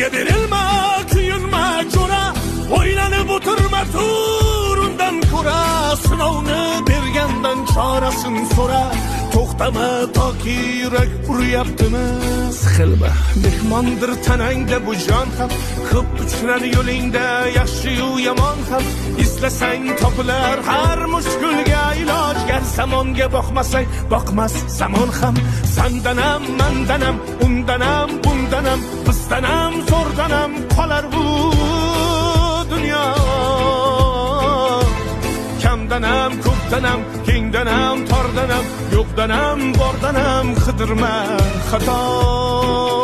Kulga berilma, kuyunma ko'ra, o'ylanib o'tirma tur undan ko'ra, sinovni bergandan chorasin so'ra, to'xtama toki yurak uryaptimi, siqilma, mehmondir tanangda bu jon ham, ko'p uchrar yo'lingda yaxshi-yu yomon ham, islasang topilar har mushkulga iloj, gar zamonga boqmasang boqmas zamon ham, sandanam mandanam undanam bundanam, bizdanam zo'rdanam qolar bu dunyo, kamdanam ko'pdanam kengdanam tordanam, yo'qdanam bordanam qidirma xato.